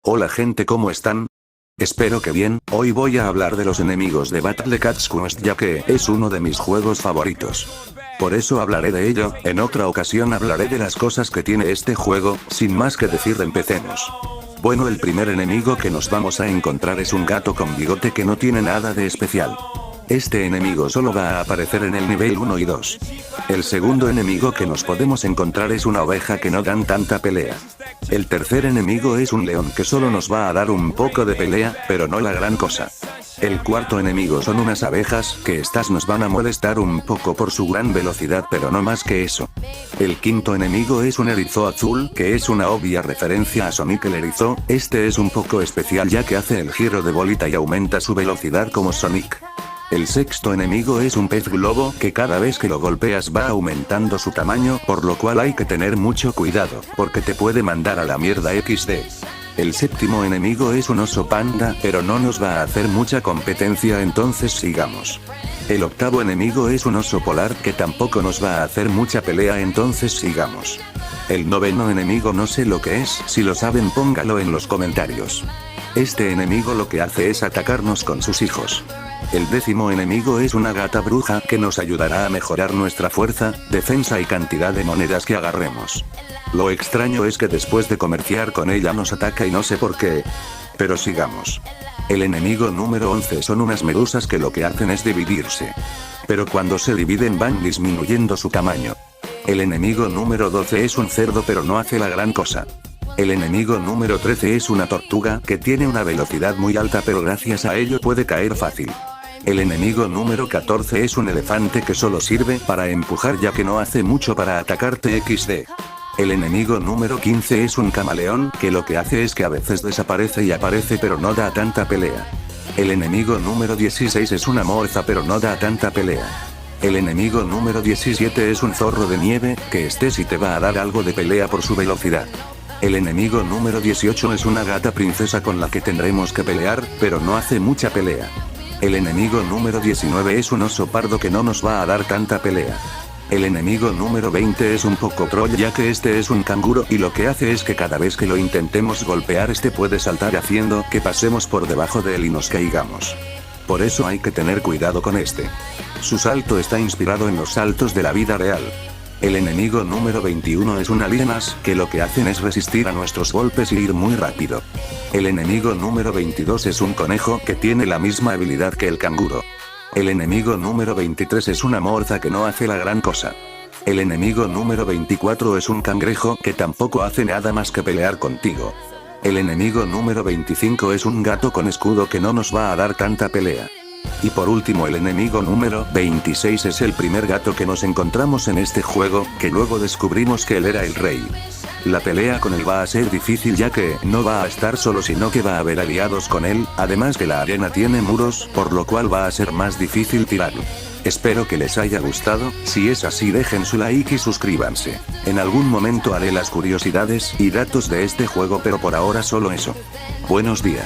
Hola gente, ¿cómo están? Espero que bien. Hoy voy a hablar de los enemigos de Battle Cats Quest, ya que es uno de mis juegos favoritos. Por eso hablaré de ello. En otra ocasión hablaré de las cosas que tiene este juego. Sin más que decir, empecemos. Bueno, el primer enemigo que nos vamos a encontrar es un gato con bigote que no tiene nada de especial. Este enemigo solo va a aparecer en el nivel 1 y 2. El segundo enemigo que nos podemos encontrar es una oveja que no dan tanta pelea. El tercer enemigo es un león que solo nos va a dar un poco de pelea, pero no la gran cosa. El cuarto enemigo son unas abejas, que estas nos van a molestar un poco por su gran velocidad, pero no más que eso. El quinto enemigo es un erizo azul, que es una obvia referencia a Sonic el erizo. Este es un poco especial ya que hace el giro de bolita y aumenta su velocidad como Sonic. El sexto enemigo es un pez globo, que cada vez que lo golpeas va aumentando su tamaño, por lo cual hay que tener mucho cuidado, porque te puede mandar a la mierda XD. El séptimo enemigo es un oso panda, pero no nos va a hacer mucha competencia, entonces sigamos. El octavo enemigo es un oso polar, que tampoco nos va a hacer mucha pelea, entonces sigamos. El noveno enemigo no sé lo que es, si lo saben póngalo en los comentarios. Este enemigo lo que hace es atacarnos con sus hijos. El décimo enemigo es una gata bruja que nos ayudará a mejorar nuestra fuerza, defensa y cantidad de monedas que agarremos. Lo extraño es que después de comerciar con ella nos ataca y no sé por qué. Pero sigamos. El enemigo número 11 son unas medusas que lo que hacen es dividirse. Pero cuando se dividen van disminuyendo su tamaño. El enemigo número 12 es un cerdo, pero no hace la gran cosa. El enemigo número 13 es una tortuga que tiene una velocidad muy alta, pero gracias a ello puede caer fácil. El enemigo número 14 es un elefante que solo sirve para empujar ya que no hace mucho para atacarte XD. El enemigo número 15 es un camaleón que lo que hace es que a veces desaparece y aparece pero no da tanta pelea. El enemigo número 16 es una morsa pero no da tanta pelea. El enemigo número 17 es un zorro de nieve, que este sí te va a dar algo de pelea por su velocidad. El enemigo número 18 es una gata princesa con la que tendremos que pelear, pero no hace mucha pelea. El enemigo número 19 es un oso pardo que no nos va a dar tanta pelea. El enemigo número 20 es un poco troll ya que este es un canguro y lo que hace es que cada vez que lo intentemos golpear este puede saltar haciendo que pasemos por debajo de él y nos caigamos. Por eso hay que tener cuidado con este. Su salto está inspirado en los saltos de la vida real. El enemigo número 21 es un alienas, que lo que hacen es resistir a nuestros golpes y ir muy rápido. El enemigo número 22 es un conejo que tiene la misma habilidad que el canguro. El enemigo número 23 es una morsa que no hace la gran cosa. El enemigo número 24 es un cangrejo que tampoco hace nada más que pelear contigo. El enemigo número 25 es un gato con escudo que no nos va a dar tanta pelea. Y por último el enemigo número 26 es el primer gato que nos encontramos en este juego, que luego descubrimos que él era el rey. La pelea con él va a ser difícil ya que no va a estar solo sino que va a haber aliados con él, además que la arena tiene muros, por lo cual va a ser más difícil tirarlo. Espero que les haya gustado, si es así dejen su like y suscríbanse. En algún momento haré las curiosidades y datos de este juego, pero por ahora solo eso. Buenos días.